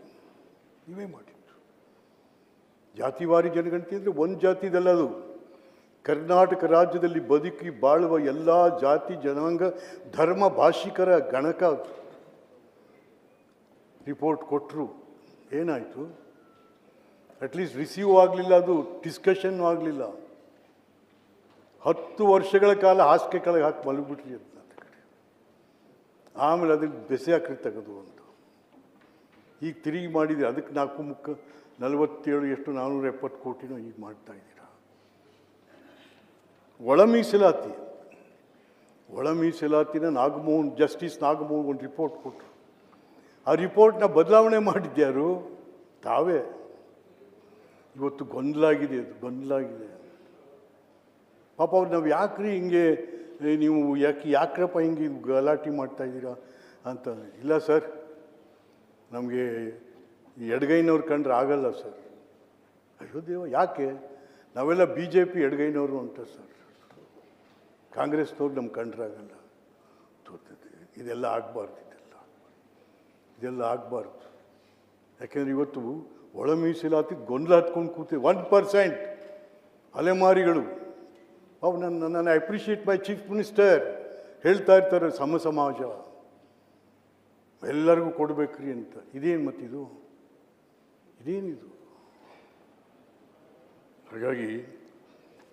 ಜಾತಿವಾರಿ ಜನಗಣತಿ ಅಂದರೆ ಒಂದು ಜಾತಿದಲ್ಲ, ಅದು ಕರ್ನಾಟಕ ರಾಜ್ಯದಲ್ಲಿ ಬದುಕಿ ಬಾಳುವ ಎಲ್ಲ ಜಾತಿ ಜನಾಂಗ ಧರ್ಮ ಭಾಷಿಕರ ಗಣಕ. ರಿಪೋರ್ಟ್ ಕೊಟ್ಟರು, ಏನಾಯಿತು? ಅಟ್ಲೀಸ್ಟ್ ರಿಸೀವ್ ಆಗಲಿಲ್ಲ, ಅದು ಡಿಸ್ಕಷನ್ ಆಗಲಿಲ್ಲ. 10 ವರ್ಷಗಳ ಕಾಲ ಹಾಸಿಗೆ ಕೆಳಗೆ ಹಾಕಿ ಮಲಗಿಬಿಟ್ರಿ ಅಂತ ಕಡೆ. ಆಮೇಲೆ ಅದಕ್ಕೆ ಬೆಸೆ ಹಾಕಿ ತೆಗೆದು ಅಂತ ಈಗ ತಿರುಗಿ ಮಾಡಿದರೆ ಅದಕ್ಕೆ 47 ಎಷ್ಟು 470 ಕೋಟಿನೋ ಈಗ ಮಾಡ್ತಾ ಇದ್ದೀರಾ. ಒಳ ಮೀಸಲಾತಿನ ಜಸ್ಟಿಸ್ ನಾಗಮೋಹನ್ ಒಂದು ರಿಪೋರ್ಟ್ ಕೊಟ್ಟರು. ಆ ರಿಪೋರ್ಟ್ನ ಬದಲಾವಣೆ ಮಾಡಿದ್ಯಾರು? ತಾವೇ. ಇವತ್ತು ಗೊಂದಲಾಗಿದೆ. ಪಾಪ ಅವ್ರು ನಾವು ಯಾಕ್ರಿ ಹಿಂಗೆ ನೀವು ಯಾಕ್ರಪ್ಪ ಹಿಂಗೆ ಗಲಾಟೆ ಮಾಡ್ತಾ ಇದ್ದೀರಾ ಅಂತ. ಇಲ್ಲ ಸರ್, ನಮಗೆ ಎಡಗೈನವ್ರು ಕಂಡ್ರೆ ಆಗಲ್ಲ ಸರ್. ಅಯ್ಯೋ ದೇವ, ಯಾಕೆ? ನಾವೆಲ್ಲ BJP ಎಡಗೈನವರು ಅಂತ ಸರ್, ಕಾಂಗ್ರೆಸ್ನವ್ರು ನಮ್ಗೆ ಕಂಡ್ರಾಗಲ್ಲ. ಇದೆಲ್ಲ ಆಗಬಾರ್ದು. ಯಾಕೆಂದರೆ ಇವತ್ತು ಒಳ ಮೀಸಲಾತಿ ಗೊಂದಲ ಹತ್ಕೊಂಡು ಕೂತಿದೆ. 1% ಅಲೆಮಾರಿಗಳು. ಅವು ನಾನು ಅಪ್ರಿಷಿಯೇಟ್ ಮೈ ಚೀಫ್ ಮಿನಿಸ್ಟರ್ ಹೇಳ್ತಾ ಇರ್ತಾರೆ, ಸಮಾಜ ಎಲ್ಲರಿಗೂ ಕೊಡ್ಬೇಕ್ರಿ ಅಂತ. ಇದೇನು ಮತ್ತಿದು? ಇದೇನಿದು? ಹಾಗಾಗಿ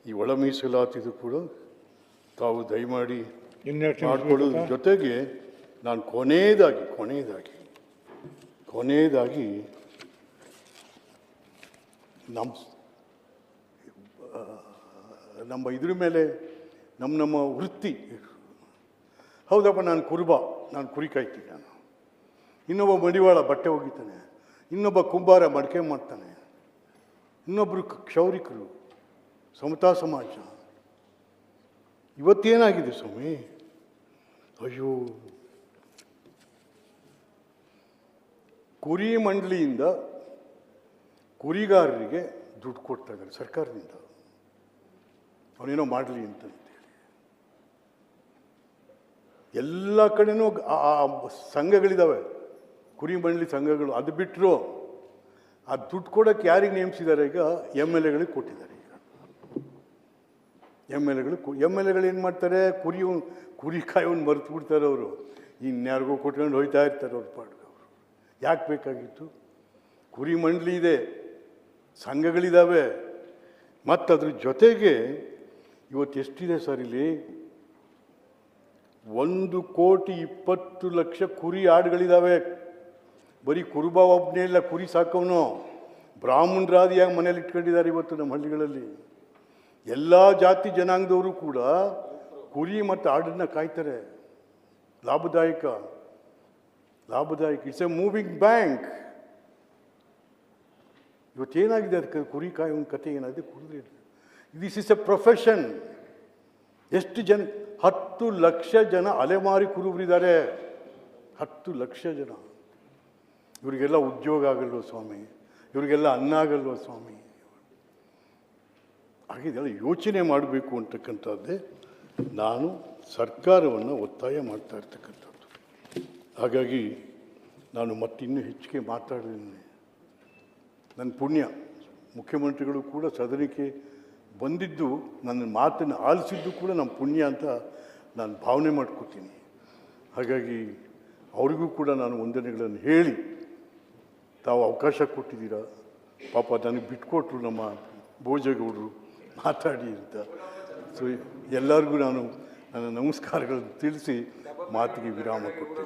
ಈ ಒಳ ಮೀಸಲಾತಿದು ಕೂಡ ತಾವು ದಯಮಾಡಿ ಮಾಡಿಕೊಳ್ಳೋದ್ರ ಜೊತೆಗೆ ನಾನು ಕೊನೆಯದಾಗಿ ನಮ್ಮ ಇದ್ರ ಮೇಲೆ ನಮ್ಮ ವೃತ್ತಿ. ಹೌದಪ್ಪ, ನಾನು ಕುರಿ ಕಾಯ್ತೀನಿ. ನಾನು ಇನ್ನೊಬ್ಬ ಮಡಿವಾಳ ಬಟ್ಟೆ ಒಗಿತಾನೆ, ಇನ್ನೊಬ್ಬ ಕುಂಬಾರ ಮಡಿಕೆ ಮಾಡ್ತಾನೆ, ಇನ್ನೊಬ್ಬರು ಕ್ಷೌರಿಕರು, ಸಮತಾ ಸಮಾಜ. ಇವತ್ತೇನಾಗಿದೆ ಸ್ವಾಮಿ? ಅಯ್ಯೋ, ಕುರಿ ಮಂಡಳಿಯಿಂದ ಕುರಿಗಾರರಿಗೆ ದುಡ್ಡು ಕೊಡ್ತಾ ಇದ್ದಾರೆ ಸರ್ಕಾರದಿಂದ, ಅವನೇನೋ ಮಾಡಲಿ ಅಂತಂತೇಳಿ. ಎಲ್ಲ ಕಡೆನೂ ಸಂಘಗಳಿದ್ದಾವೆ, ಕುರಿ ಮಂಡಳಿ ಸಂಘಗಳು. ಅದು ಬಿಟ್ಟರು ಆ ದುಡ್ಡು ಕೊಡೋಕ್ಕೆ ಯಾರಿಗೆ ನೇಮಿಸಿದ್ದಾರೆ? ಈಗ MLAಗಳಿಗೆ ಕೊಟ್ಟಿದ್ದಾರೆ. ಈಗ MLAಗಳು ಏನು ಮಾಡ್ತಾರೆ? ಕುರಿ ಕಾಯೋನು ಮರೆತು ಬಿಡ್ತಾರೆ ಅವರು. ಇನ್ಯಾರಿಗೂ ಕೊಟ್ಕೊಂಡು ಹೋಯ್ತಾ ಇರ್ತಾರೆ ಅವ್ರ ಪಾಡ್ಗೆ. ಅವರು ಯಾಕೆ ಬೇಕಾಗಿತ್ತು? ಕುರಿ ಮಂಡಳಿ ಇದೆ, ಸಂಘಗಳಿದ್ದಾವೆ. ಮತ್ತು ಅದ್ರ ಜೊತೆಗೆ ಇವತ್ತು ಎಷ್ಟಿದೆ ಸರ್ ಇಲ್ಲಿ? 1,20,00,000 ಕುರಿ ಆಡುಗಳಿದ್ದಾವೆ. ಬರೀ ಕುರುಬ ಒಬ್ಬನೇ ಇಲ್ಲ, ಕುರಿ ಸಾಕೋನು ಬ್ರಾಹ್ಮಣರಾದಿಯಾಗಿ ಮನೇಲಿ ಇಟ್ಕೊಂಡಿದ್ದಾರೆ ಇವತ್ತು ನಮ್ಮ ಹಳ್ಳಿಗಳಲ್ಲಿ. ಎಲ್ಲ ಜಾತಿ ಜನಾಂಗದವರು ಕೂಡ ಕುರಿ ಮತ್ತು ಆಡನ್ನ ಕಾಯ್ತಾರೆ. ಲಾಭದಾಯಕ ಇಟ್ಸ್ ಎ ಮೂವಿಂಗ್ ಬ್ಯಾಂಕ್. ಇವತ್ತೇನಾಗಿದೆ ಅದಕ್ಕೆ ಕುರಿ ಕಾಯುವ ಕಥೆ ಏನಾಗಿದೆ? ಕುಡಿದ್ರೆ ದಿಸ್ ಇಸ್ ಎ ಪ್ರೊಫೆಷನ್. ಎಷ್ಟು ಜನ? 10 ಲಕ್ಷ ಜನ ಅಲೆಮಾರಿ ಕುರುಬರಿದ್ದಾರೆ. 10 ಲಕ್ಷ ಜನ. ಇವರಿಗೆಲ್ಲ ಉದ್ಯೋಗ ಆಗಲ್ವ ಸ್ವಾಮಿ? ಇವರಿಗೆಲ್ಲ ಅನ್ನ ಆಗಲ್ವ ಸ್ವಾಮಿ? ಹಾಗಿದೆಲ್ಲ ಯೋಚನೆ ಮಾಡಬೇಕು ಅಂತಕ್ಕಂಥದ್ದೇ ನಾನು ಸರ್ಕಾರವನ್ನು ಒತ್ತಾಯ ಮಾಡ್ತಾ ಇರ್ತಕ್ಕಂಥದ್ದು. ಹಾಗಾಗಿ ನಾನು ಮತ್ತಿನ್ನೂ ಹೆಚ್ಚಿಗೆ ಮಾತಾಡಿದ್ದೀನಿ. ನನ್ನ ಪುಣ್ಯ ಮುಖ್ಯಮಂತ್ರಿಗಳು ಕೂಡ ಸದನಕ್ಕೆ ಬಂದಿದ್ದು, ನನ್ನ ಮಾತನ್ನು ಆಲಿಸಿದ್ದು ಕೂಡ ನಮ್ಮ ಪುಣ್ಯ ಅಂತ ನಾನು ಭಾವನೆ ಮಾಡ್ಕೋತೀನಿ. ಹಾಗಾಗಿ ಅವರಿಗೂ ಕೂಡ ನಾನು ವಂದನೆಗಳನ್ನು ಹೇಳಿ, ತಾವು ಅವಕಾಶ ಕೊಟ್ಟಿದ್ದೀರಾ, ಪಾಪ ನನಗೆ ಬಿಟ್ಕೊಟ್ರು ನಮ್ಮ ಭೋಜೇಗೌಡರು ಮಾತಾಡಿ ಅಂತ. ಸೊ ಎಲ್ಲರಿಗೂ ನಾನು ನನ್ನ ನಮಸ್ಕಾರಗಳನ್ನು ತಿಳಿಸಿ ಮಾತಿಗೆ ವಿರಾಮ ಕೊಟ್ಟೆ.